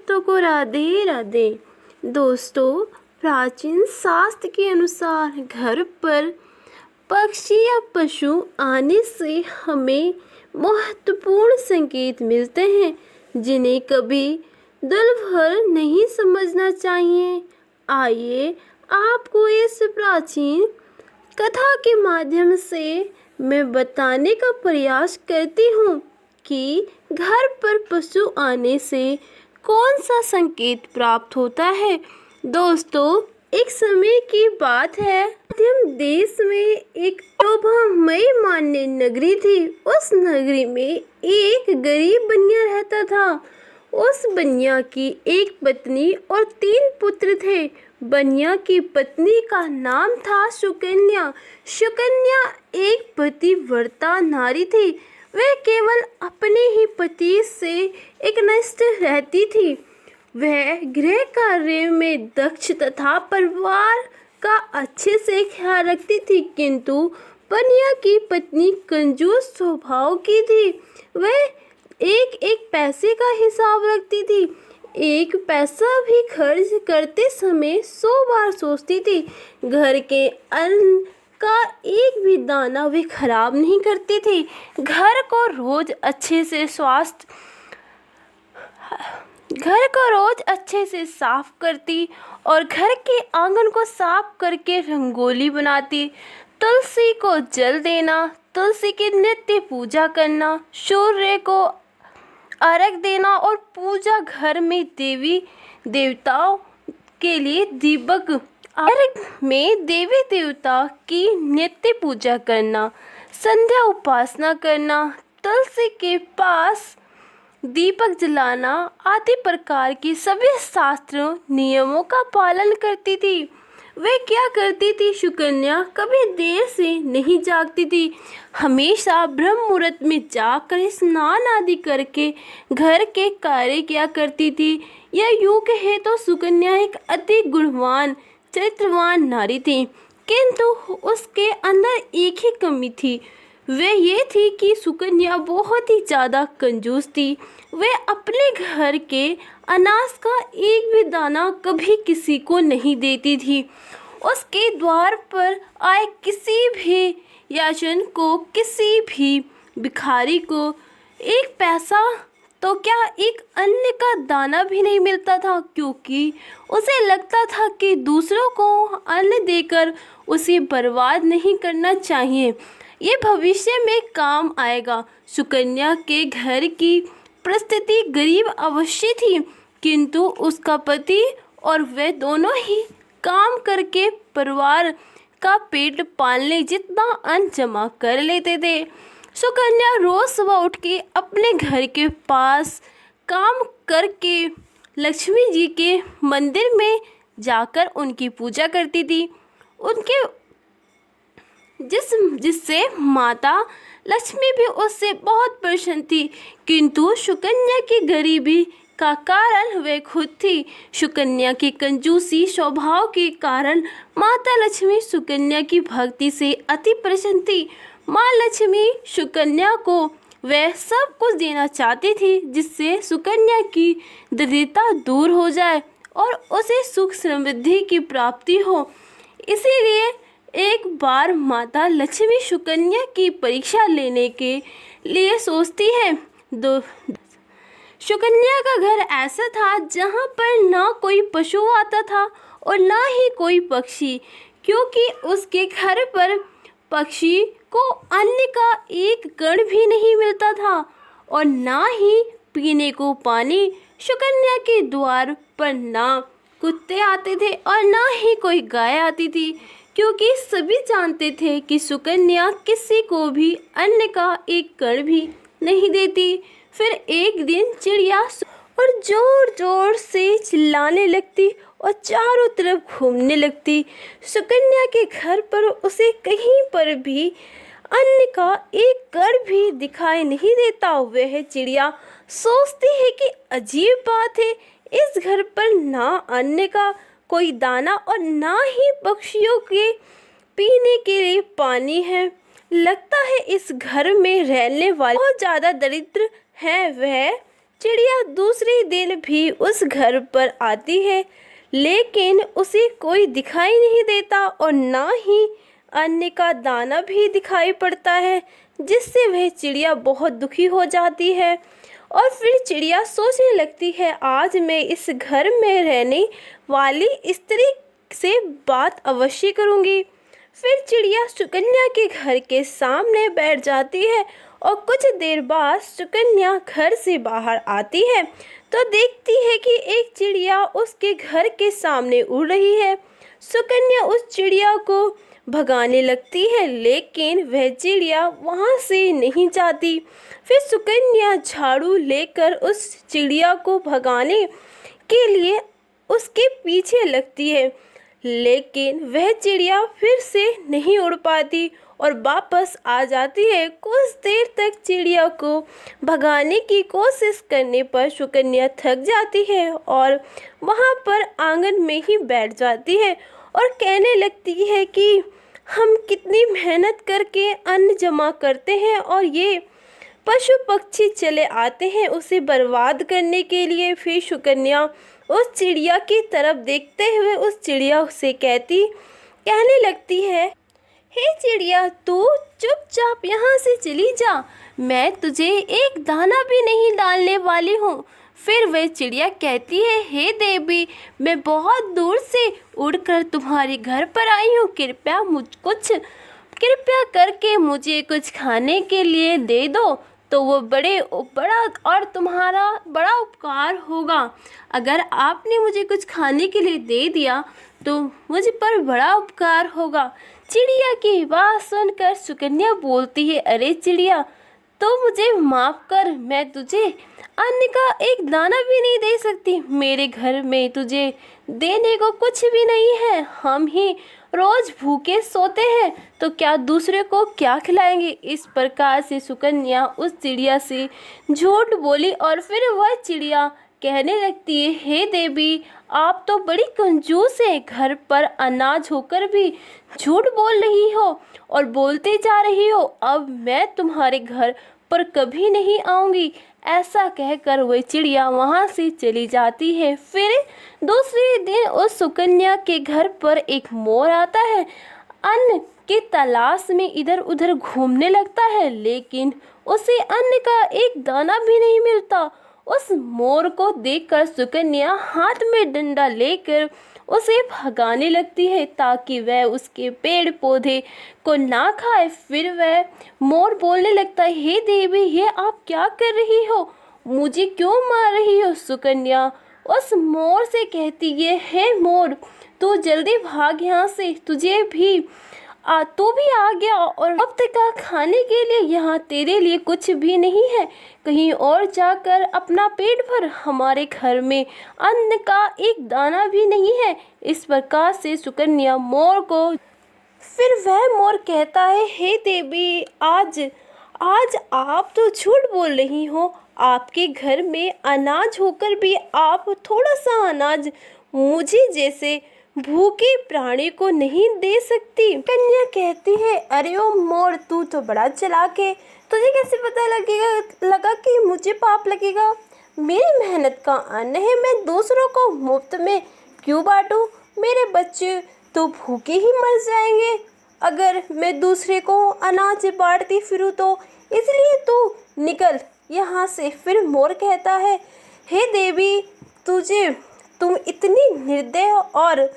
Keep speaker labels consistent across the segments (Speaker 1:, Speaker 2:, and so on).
Speaker 1: भक्तों को राधे राधे। दोस्तों, प्राचीन शास्त्र के अनुसार घर पर पक्षी या पशु आने से हमें महत्वपूर्ण संकेत मिलते हैं जिन्हें कभी दिल भर नहीं समझना चाहिए। आइए आपको इस प्राचीन कथा के माध्यम से मैं बताने का प्रयास करती हूँ कि घर पर पशु आने से कौन सा संकेत प्राप्त होता है। दोस्तों, एक समय की बात है, मध्यम देश में एक शोभामयी मान्य नगरी थी। उस नगरी में एक गरीब बनिया रहता था। उस बनिया की एक पत्नी और 3 पुत्र थे। बनिया की पत्नी का नाम था सुकन्या। सुकन्या एक पतिव्रता नारी थी। वह केवल अपने ही पति से एकनिष्ठ रहती थी। वह गृह कार्य में दक्ष तथा परिवार का अच्छे से ख्याल रखती थी, किंतु बनिया की पत्नी कंजूस स्वभाव की थी। वह एक एक पैसे का हिसाब रखती थी। एक पैसा भी खर्च करते समय 100 बार सोचती थी। घर के अन्न का एक भी दाना वे खराब नहीं करती थी। घर को रोज अच्छे से साफ करती और घर के आंगन को साफ करके रंगोली बनाती। तुलसी को जल देना, तुलसी की नित्य पूजा करना, सूर्य को अर्घ देना और पूजा घर में देवी देवताओं के लिए दीपक अर्घ में देवी देवता की नित्य पूजा करना, संध्या उपासना करना, तुलसी के पास दीपक जलाना आदि प्रकार की सभी शास्त्रों नियमों का पालन करती थी। वे क्या करती थी, सुकन्या कभी देर से नहीं जागती थी। हमेशा ब्रह्म मुहूर्त में जाकर स्नान आदि करके घर के कार्य किया करती थी। यह यूं कहे तो सुकन्या एक अति गुणवान चरित्रवान नारी थी, किंतु उसके अंदर एक ही कमी थी। वह ये थी कि सुकन्या बहुत ही ज़्यादा कंजूस थी। वह अपने घर के अनाज का एक भी दाना कभी किसी को नहीं देती थी। उसके द्वार पर आए किसी भी याचन को, किसी भी भिखारी को एक पैसा तो क्या एक अन्न का दाना भी नहीं मिलता था, क्योंकि उसे लगता था कि दूसरों को अन्न देकर उसे बर्बाद नहीं करना चाहिए। ये भविष्य में काम आएगा। सुकन्या के घर की परिस्थिति गरीब अवश्य थी, किंतु उसका पति और वह दोनों ही काम करके परिवार का पेट पालने जितना अन्न जमा कर लेते थे। सुकन्या रोज सुबह उठ के अपने घर के पास काम करके लक्ष्मी जी के मंदिर में जाकर उनकी पूजा करती थी। उनके जिससे माता लक्ष्मी भी उससे बहुत प्रसन्न थी, किंतु सुकन्या की गरीबी का कारण वह खुद थी। सुकन्या की कंजूसी स्वभाव के कारण माता लक्ष्मी सुकन्या की भक्ति से अति प्रसन्न थी। माँ लक्ष्मी सुकन्या को वह सब कुछ देना चाहती थी जिससे सुकन्या की दरिद्रता दूर हो जाए और उसे सुख समृद्धि की प्राप्ति हो। इसीलिए एक बार माता लक्ष्मी सुकन्या की परीक्षा लेने के लिए सोचती है। सुकन्या का घर ऐसा था जहाँ पर ना कोई पशु आता था और ना ही कोई पक्षी, क्योंकि उसके घर पर पक्षी को अन्न का एक कण भी नहीं मिलता था और ना ही पीने को पानी। सुकन्या के द्वार पर ना कुत्ते आते थे और ना ही कोई गाय आती थी, क्योंकि सभी जानते थे कि सुकन्या किसी को भी अन्न का एक कण भी नहीं देती। फिर एक दिन चिड़िया और जोर जोर से चिल्लाने लगती और चारों तरफ घूमने लगती। सुकन्या के घर पर उसे कहीं पर भी अन्न का एक कण भी दिखाई नहीं देता। वह चिड़िया सोचती है कि अजीब बात है, इस घर पर ना अन्न का कोई दाना और ना ही पक्षियों के पीने के लिए पानी है। लगता है इस घर में रहने वाले बहुत ज़्यादा दरिद्र हैं। वह चिड़िया दूसरे दिन भी उस घर पर आती है, लेकिन उसे कोई दिखाई नहीं देता और ना ही अन्न का दाना भी दिखाई पड़ता है, जिससे वह चिड़िया बहुत दुखी हो जाती है। और फिर चिड़िया सोचने लगती है, आज मैं इस घर में रहने वाली स्त्री से बात अवश्य करूंगी। फिर चिड़िया सुकन्या के घर के सामने बैठ जाती है और कुछ देर बाद सुकन्या घर से बाहर आती है तो देखती है कि एक चिड़िया उसके घर के सामने उड़ रही है। सुकन्या उस चिड़िया को भगाने लगती है, लेकिन वह चिड़िया वहां से नहीं जाती। फिर सुकन्या झाड़ू लेकर उस चिड़िया को भगाने के लिए उसके पीछे लगती है, लेकिन वह चिड़िया फिर से नहीं उड़ पाती और वापस आ जाती है। कुछ देर तक चिड़िया को भगाने की कोशिश करने पर सुकन्या थक जाती है और वहाँ पर आंगन में ही बैठ जाती है और कहने लगती है कि हम कितनी मेहनत करके अन्न जमा करते हैं और ये पशु पक्षी चले आते हैं उसे बर्बाद करने के लिए। फिर सुकन्या उस चिड़िया की तरफ देखते हुए उस चिड़िया से कहने लगती है, हे चिड़िया, तू चुपचाप यहाँ से चली जा, मैं तुझे एक दाना भी नहीं डालने वाली हूँ। फिर वह चिड़िया कहती है, हे देवी, मैं बहुत दूर से उड़कर तुम्हारे घर पर आई हूँ, कृपया करके मुझे कुछ खाने के लिए दे दो, तो वो बड़ा और तुम्हारा बड़ा उपकार होगा। अगर आपने मुझे कुछ खाने के लिए दे दिया तो मुझ पर बड़ा उपकार होगा। चिड़िया की बात सुनकर सुकन्या बोलती है, अरे चिड़िया, तो मुझे माफ़ कर, मैं तुझे अन्न का एक दाना भी नहीं दे सकती। मेरे घर में तुझे देने को कुछ भी नहीं है, हम ही रोज भूखे सोते हैं, तो क्या दूसरे को क्या खिलाएंगे। इस प्रकार से सुकन्या उस चिड़िया से झूठ बोली और फिर वह चिड़िया कहने लगती है, हे देवी, आप तो बड़ी कंजूस है, घर पर अनाज होकर भी झूठ बोल रही हो और बोलते जा रही हो। अब मैं तुम्हारे घर पर कभी नहीं आऊँगी। ऐसा कहकर वह चिड़िया वहाँ से चली जाती है। फिर दूसरे दिन उस सुकन्या के घर पर एक मोर आता है, अन्न की तलाश में इधर उधर घूमने लगता है, लेकिन उसे अन्न का एक दाना भी नहीं मिलता। उस मोर को देखकर सुकन्या हाथ में डंडा लेकर उसे भगाने लगती है ताकि वह उसके पेड़ पौधे को ना खाए। फिर वह मोर बोलने लगता है, हे देवी, ये आप क्या कर रही हो, मुझे क्यों मार रही हो। सुकन्या उस मोर से कहती है, हे मोर, तू जल्दी भाग यहाँ से, तू भी आ गया और अब तक का खाने के लिए यहाँ तेरे लिए कुछ भी नहीं है, कहीं और जाकर अपना पेट भर, हमारे घर में अन्न का एक दाना भी नहीं है। इस प्रकार से सुकन्या मोर को फिर वह मोर कहता है, हे देवी, आज आप तो झूठ बोल रही हो, आपके घर में अनाज होकर भी आप थोड़ा सा अनाज मुझे जैसे भूखे प्राणी को नहीं दे सकती। कन्या कहती है, अरे ओ मोर, तू तो बड़ा चालाक है, तुझे कैसे पता लगा कि मुझे पाप लगेगा। मेरी मेहनत का अन्न है, मैं दूसरों को मुफ्त में क्यों बांटूं। मेरे बच्चे तो भूखे ही मर जाएंगे अगर मैं दूसरे को अनाज बांटती फिरूं तो, इसलिए तू निकल यहाँ से। फिर मोर कहता है, हे देवी, तुम इतनी निर्दय और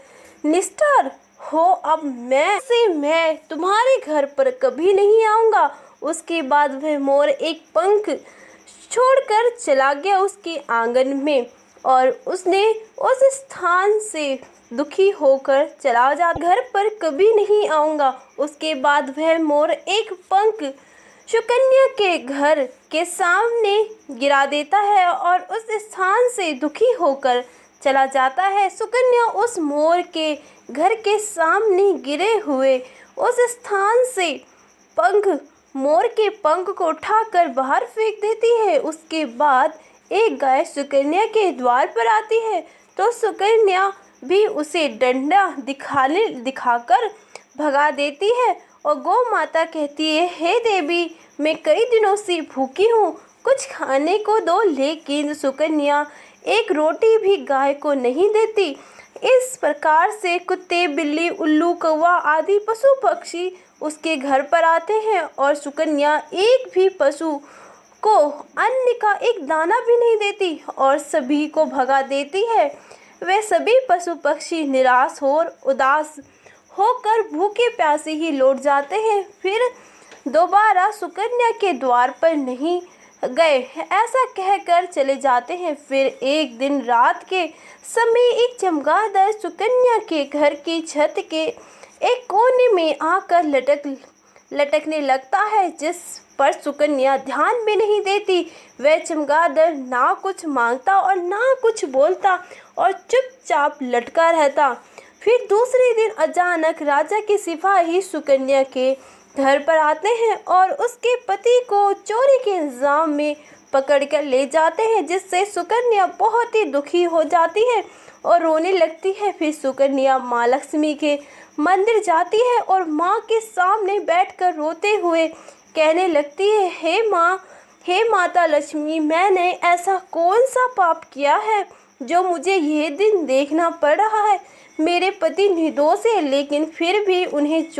Speaker 1: निष्ठुर हो, अब मैं तुम्हारे घर पर कभी नहीं आऊँगा। उसके बाद वह मोर एक पंख छोड़कर चला गया उसके आंगन में और उसने उस स्थान से दुखी होकर चला जा, घर पर कभी नहीं आऊँगा। उसके बाद वह मोर एक पंख सुकन्या के घर के सामने गिरा देता है और उस स्थान से दुखी होकर चला जाता है। सुकन्या उस मोर के घर के सामने गिरे हुए उस स्थान से मोर के पंख को उठाकर बाहर फेंक देती है। उसके बाद एक गाय सुकन्या के द्वार पर आती है तो सुकन्या भी उसे डंडा दिखाकर भगा देती है और गौ माता कहती है, हे देवी, मैं कई दिनों से भूखी हूँ, कुछ खाने को दो, लेकिन सुकन्या एक रोटी भी गाय को नहीं देती। इस प्रकार से कुत्ते, बिल्ली, उल्लू, कौवा आदि पशु पक्षी उसके घर पर आते हैं और सुकन्या एक भी पशु को अन्न का एक दाना भी नहीं देती और सभी को भगा देती है। वे सभी पशु पक्षी निराश और उदास होकर भूखे प्यासे ही लौट जाते हैं, फिर दोबारा सुकन्या के द्वार पर नहीं गए ऐसा कहकर चले जाते हैं। फिर एक दिन रात के समय एक चमगादड़ सुकन्या के घर की छत के एक कोने में आकर लटकने लगता है, जिस पर सुकन्या ध्यान भी नहीं देती। वह चमगादड़ ना कुछ मांगता और ना कुछ बोलता और चुपचाप लटका रहता। फिर दूसरे दिन अचानक राजा के सिपाही सुकन्या के घर पर आते हैं और उसके पति को चोरी के इल्जाम में पकड़कर ले जाते हैं, जिससे सुकन्या बहुत ही दुखी हो जाती है और रोने लगती है। फिर सुकन्या माँ लक्ष्मी के मंदिर जाती है और माँ के सामने बैठकर रोते हुए कहने लगती है, हे माता लक्ष्मी, मैंने ऐसा कौन सा पाप किया है जो मुझे ये दिन देखना पड़ रहा है। मेरे पति निर्दोष है, लेकिन फिर भी उन्हें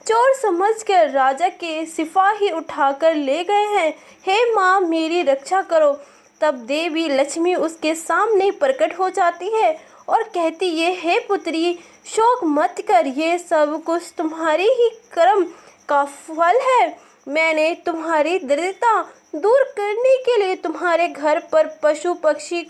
Speaker 1: चोर समझकर राजा के सिपाही उठाकर ले गए हैं। हे माँ, मेरी रक्षा करो। तब देवी लक्ष्मी उसके सामने प्रकट हो जाती है और कहती है, हे पुत्री, शोक मत कर, ये सब कुछ तुम्हारी ही कर्म का फल है। मैंने तुम्हारी दरिद्रता दूर करने के लिए तुम्हारे घर पर पशु पक्षी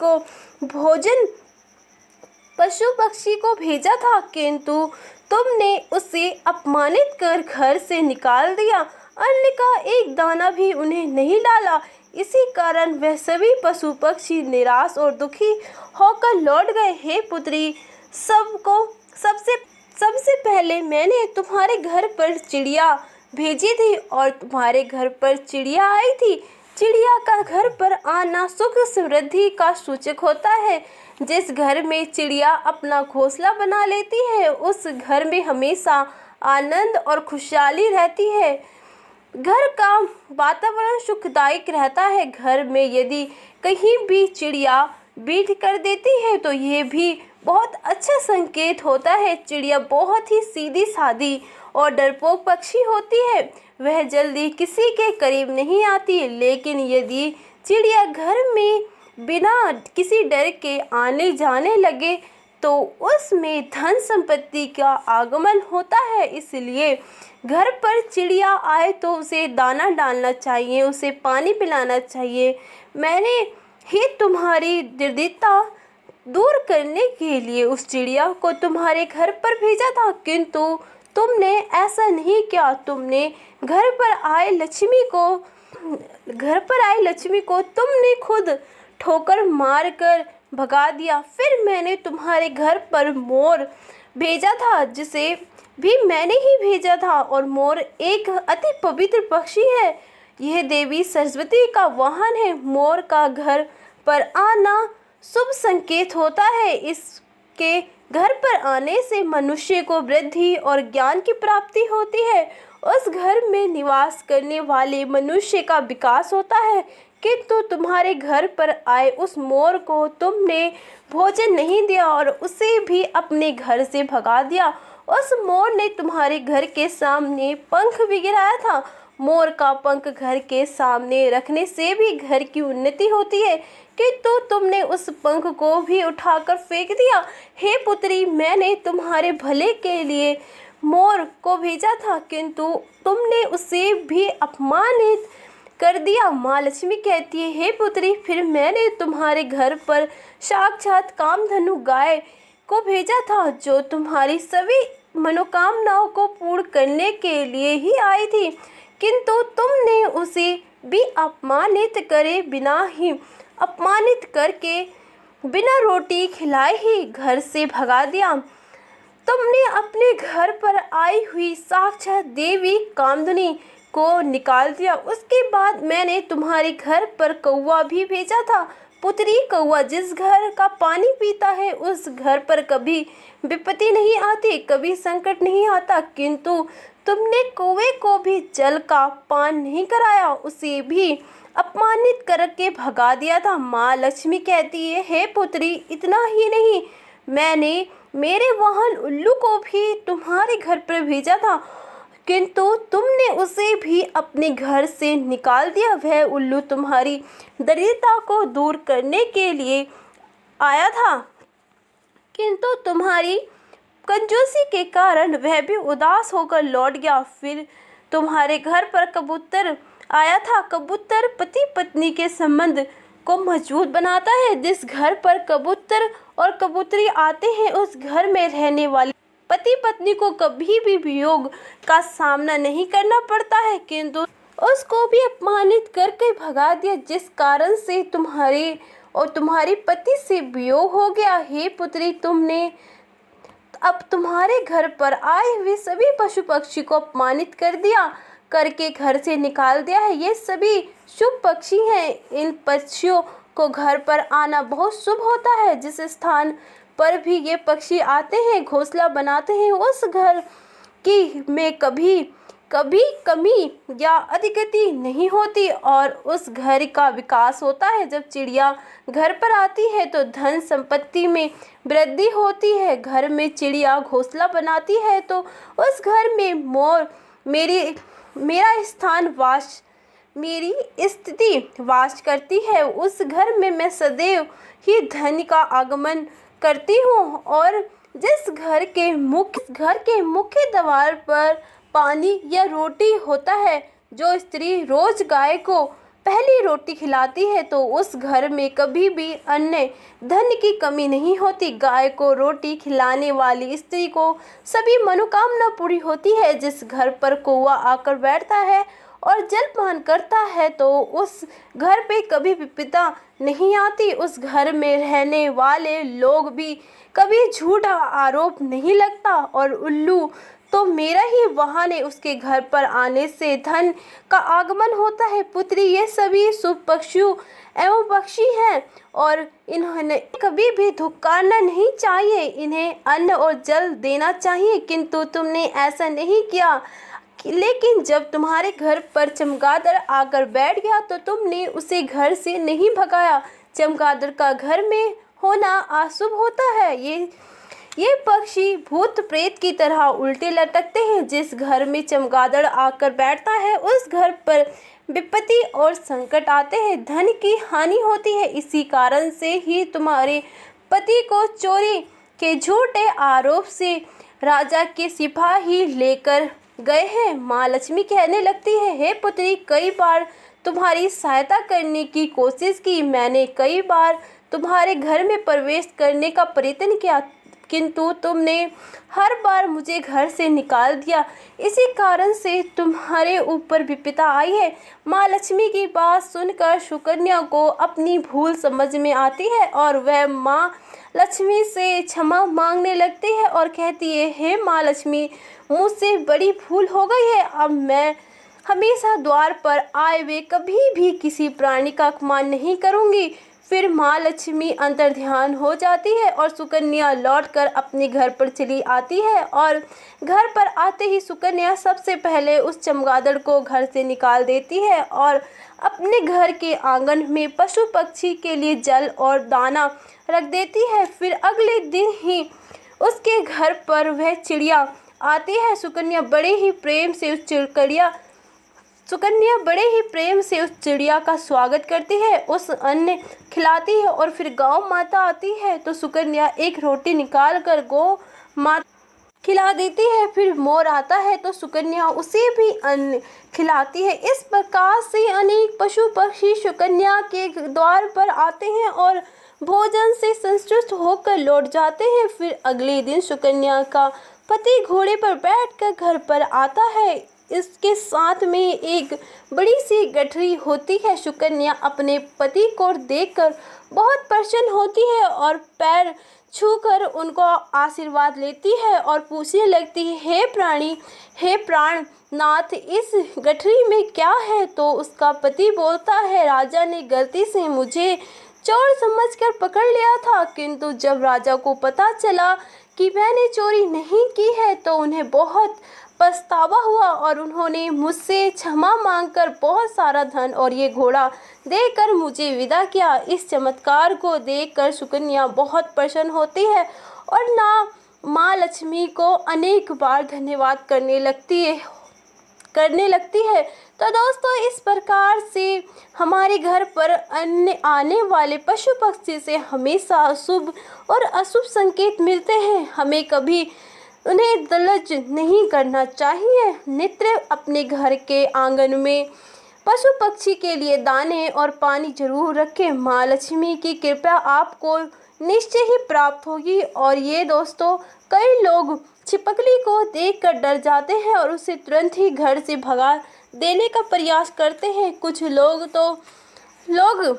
Speaker 1: को भेजा था, किंतु तुमने उसे अपमानित कर घर से निकाल दिया। अन्न का एक दाना भी उन्हें नहीं डाला। इसी कारण वह सभी पशु पक्षी निराश और दुखी होकर लौट गए। हे पुत्री, सबसे पहले मैंने तुम्हारे घर पर चिड़िया भेजी थी और तुम्हारे घर पर चिड़िया आई थी। चिड़िया का घर पर आना सुख समृद्धि का सूचक होता है। जिस घर में चिड़िया अपना घोंसला बना लेती है, उस घर में हमेशा आनंद और खुशहाली रहती है। घर का वातावरण सुखदायक रहता है। घर में यदि कहीं भी चिड़िया बीट कर देती है तो यह भी बहुत अच्छा संकेत होता है। चिड़िया बहुत ही सीधी सादी और डरपोक पक्षी होती है। वह जल्दी किसी के करीब नहीं आती, लेकिन यदि चिड़िया घर में बिना किसी डर के आने जाने लगे तो उसमें धन संपत्ति का आगमन होता है। इसलिए घर पर चिड़िया आए तो उसे दाना डालना चाहिए, उसे पानी पिलाना चाहिए। मैंने ही तुम्हारी दरिद्रता दूर करने के लिए उस चिड़िया को तुम्हारे घर पर भेजा था, किंतु तुमने ऐसा नहीं किया। तुमने घर पर आए लक्ष्मी को तुमने खुद ठोकर मार कर भगा दिया। फिर मैंने तुम्हारे घर पर मोर भेजा था, जिसे भी मैंने ही भेजा था, और मोर एक अति पवित्र पक्षी है। यह देवी सरस्वती का वाहन है। मोर का घर पर आना शुभ संकेत होता है। इसके घर पर आने से मनुष्य को वृद्धि और ज्ञान की प्राप्ति होती है। उस घर में निवास करने वाले मनुष्य का विकास होता है। किंतु तुम्हारे घर पर आए उस मोर को तुमने भोजन नहीं दिया और उसे भी अपने घर से भगा दिया। उस मोर ने तुम्हारे घर के सामने पंख भी गिराया था। मोर का पंख घर के सामने रखने से भी घर की उन्नति होती है, किंतु तुमने उस पंख को भी उठाकर फेंक दिया। हे पुत्री, मैंने तुम्हारे भले के लिए मोर को भेजा था, किंतु तुमने उसे भी अपमानित कर दिया। माँ लक्ष्मी कहती है, हे पुत्री, फिर मैंने तुम्हारे घर पर साक्षात कामधेनु गाय को भेजा था, जो तुम्हारी सभी मनोकामनाओं को पूर्ण करने के लिए ही आई थी, किंतु तुमने उसे भी अपमानित करके बिना रोटी खिलाए ही घर से भगा दिया। तुमने अपने घर पर आई हुई साक्षात देवी कामधेनु को निकाल दिया। उसके बाद मैंने तुम्हारे घर पर कौवा भी भेजा था। पुत्री, कौवा जिस घर का पानी पीता है उस घर पर कभी विपत्ति नहीं आती, कभी संकट नहीं आता, किंतु तुमने कौवे को भी जल का पान नहीं कराया, उसे भी अपमानित करके भगा दिया था। माँ लक्ष्मी कहती है, हे पुत्री, इतना ही नहीं, मैंने मेरे वाहन उल्लू को भी तुम्हारे घर पर भेजा था, किंतु तुमने उसे भी अपने घर से निकाल दिया। वह उल्लू तुम्हारी दरिद्रता को दूर करने के लिए आया था, किंतु तुम्हारी कंजूसी के कारण वह भी उदास होकर लौट गया। फिर तुम्हारे घर पर कबूतर आया था। कबूतर पति पत्नी के संबंध को मजबूत बनाता है। जिस घर पर कबूतर और कबूतरी आते हैं, उस घर में रहने वाले पति पत्नी को कभी भी वियोग का सामना नहीं करना पड़ता है, किंतु उसको भी अपमानित करके भगा दिया, जिस कारण से तुम्हारे और तुम्हारी पति से वियोग हो गया। हे पुत्री, तुमने अब तुम्हारे घर पर आए हुए सभी पशु पक्षी को अपमानित कर दिया, करके घर से निकाल दिया है। ये सभी शुभ पक्षी हैं। इन पक्षियों को घर पर आना बहुत शुभ होता है। जिस स्थान पर भी ये पक्षी आते हैं, घोंसला बनाते हैं, उस घर की में कभी कमी या अधिगति नहीं होती और उस घर का विकास होता है। जब चिड़िया घर पर आती है तो धन संपत्ति में वृद्धि होती है। घर में चिड़िया घोंसला बनाती है तो उस घर में मोर मेरी स्थिति वास करती है। उस घर में मैं सदैव ही धन का आगमन करती हूँ। और जिस घर के मुख्य द्वार पर पानी या रोटी होता है, जो स्त्री रोज गाय को पहली रोटी खिलाती है, तो उस घर में कभी भी अन्य धन की कमी नहीं होती। गाय को रोटी खिलाने वाली स्त्री को सभी मनोकामना पूरी होती है। जिस घर पर कौवा आकर बैठता है और जलपान करता है, तो उस घर पे कभी विपदा नहीं आती। उस घर में रहने वाले लोग भी कभी झूठा आरोप नहीं लगता। और उल्लू तो मेरा ही वाहन है, उसके घर पर आने से धन का आगमन होता है। पुत्री, ये सभी शुभ पक्षियों एवं पक्षी हैं और इन्हें कभी भी धुकारना नहीं चाहिए। इन्हें अन्न और जल देना चाहिए, किंतु तुमने ऐसा नहीं किया। लेकिन जब तुम्हारे घर पर चमगादड़ आकर बैठ गया तो तुमने उसे घर से नहीं भगाया। चमगादड़ का घर में होना अशुभ होता है। ये पक्षी भूत प्रेत की तरह उल्टे लटकते हैं। जिस घर में चमगादड़ आकर बैठता है, उस घर पर विपत्ति और संकट आते हैं, धन की हानि होती है। इसी कारण से ही तुम्हारे पति को चोरी के झूठे आरोप से राजा के सिपाही लेकर गए हैं। माँ लक्ष्मी कहने लगती है, हे पुत्री, कई बार तुम्हारी सहायता करने की कोशिश की। मैंने कई बार तुम्हारे घर में प्रवेश करने का प्रयत्न किया, किंतु तुमने हर बार मुझे घर से निकाल दिया। इसी कारण से तुम्हारे ऊपर विपदा आई है। माँ लक्ष्मी की बात सुनकर सुकन्या को अपनी भूल समझ में आती है और वह माँ लक्ष्मी से क्षमा मांगने लगती है और कहती है, हे माँ लक्ष्मी, मुझसे बड़ी भूल हो गई है। अब मैं हमेशा द्वार पर आए हुए कभी भी किसी प्राणी का अपमान नहीं करूँगी। फिर माँ लक्ष्मी अंतर्ध्यान हो जाती है और सुकन्या लौटकर अपने घर पर चली आती है। और घर पर आते ही सुकन्या सबसे पहले उस चमगादड़ को घर से निकाल देती है और अपने घर के आंगन में पशु पक्षी के लिए जल और दाना रख देती है। फिर अगले दिन ही उसके घर पर वह चिड़िया आती है। सुकन्या बड़े ही प्रेम से उस चिड़िया का स्वागत करती है, उस अन्न खिलाती है और फिर गौ माता आती है तो सुकन्या एक रोटी निकाल कर गौ माता खिला देती है। फिर मोर आता है तो सुकन्या उसे भी अन्न खिलाती है। इस प्रकार से अनेक पशु पक्षी सुकन्या के द्वार पर आते हैं और भोजन से संतुष्ट होकर लौट जाते हैं। फिर अगले दिन सुकन्या का पति घोड़े पर बैठकर घर पर आता है। इसके साथ में एक बड़ी सी गठरी होती है। सुकन्या अपने पति को देखकर बहुत प्रसन्न होती है और पैर छूकर उनको आशीर्वाद लेती है और पूछने लगती है, हे प्राणनाथ, इस गठरी में क्या है? तो उसका पति बोलता है, राजा ने गलती से मुझे चोर समझकर पकड़ लिया था, किंतु जब राजा को पता चला कि मैंने चोरी नहीं की है तो उन्हें बहुत पछतावा हुआ और उन्होंने मुझसे क्षमा मांगकर बहुत सारा धन और ये घोड़ा देकर मुझे विदा किया। इस चमत्कार को देखकर सुकन्या बहुत प्रसन्न होती है और माँ लक्ष्मी को अनेक बार धन्यवाद करने लगती है। तो दोस्तों, इस प्रकार से हमारे घर पर आने वाले पशु पक्षी से हमेशा शुभ और अशुभ संकेत मिलते हैं। हमें कभी उन्हें तलज नहीं करना चाहिए। नित्य अपने घर के आंगन में पशु पक्षी के लिए दाने और पानी जरूर रखें। माँ लक्ष्मी की कृपा आपको निश्चय ही प्राप्त होगी। और ये दोस्तों, कई लोग छिपकली को देखकर डर जाते हैं और उसे तुरंत ही घर से भगा देने का प्रयास करते हैं। कुछ लोग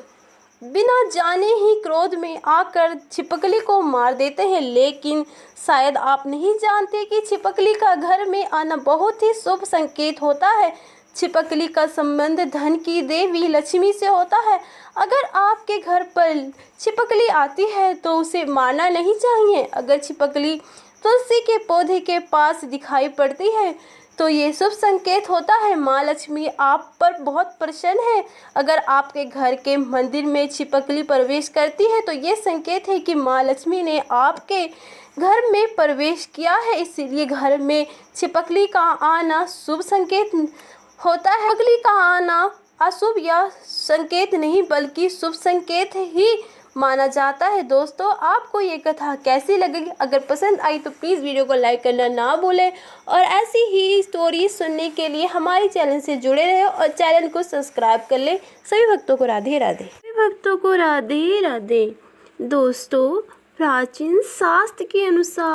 Speaker 1: बिना जाने ही क्रोध में आकर छिपकली को मार देते हैं, लेकिन शायद आप नहीं जानते कि छिपकली का घर में आना बहुत ही शुभ संकेत होता है। छिपकली का संबंध धन की देवी लक्ष्मी से होता है। अगर आपके घर पर छिपकली आती है तो उसे मारना नहीं चाहिए। अगर छिपकली तुलसी के पौधे के पास दिखाई पड़ती है तो ये शुभ संकेत होता है, माँ लक्ष्मी आप पर बहुत प्रसन्न है। अगर आपके घर के मंदिर में छिपकली प्रवेश करती है तो ये संकेत है कि माँ लक्ष्मी ने आपके घर में प्रवेश किया है, इसीलिए घर में छिपकली का आना शुभ संकेत होता है। छिपकली का आना अशुभ या संकेत नहीं बल्कि शुभ संकेत ही माना जाता है। दोस्तों, आपको ये कथा कैसी लगेगी? अगर पसंद आई तो प्लीज़ वीडियो को लाइक करना ना भूलें और ऐसी ही स्टोरी सुनने के लिए हमारे चैनल से जुड़े रहें और चैनल को सब्सक्राइब कर लें। सभी भक्तों को राधे राधे। सभी भक्तों को राधे राधे। दोस्तों, प्राचीन शास्त्र के अनुसार